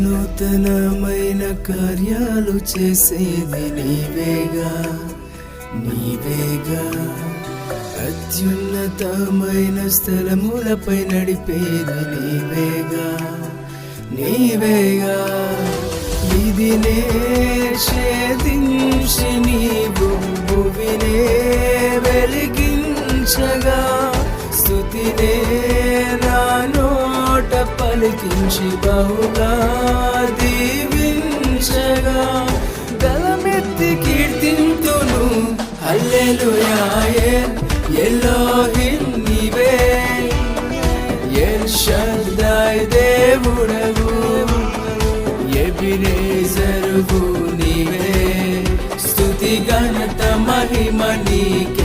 నూతనమైన కార్యాలు చేసేది నీవేగా నీవేగా. అత్యున్నతమైన స్థలములపై నడిపేది నీవేగా నీవేగా. ఇది ఛేదించి నీవు భువినే వెలిగించగా, స్తుతినే నా నోట పలికించి బహుగా దీవించగా, గలమెత్తి కీర్తింతును హల్లెలూయా. ఎలోహిం నీవే, ఎల్ షద్దై దేవుడవు, ఎబినేజరువు నీవే. స్తుతి ఘనత మహిమ నీకే.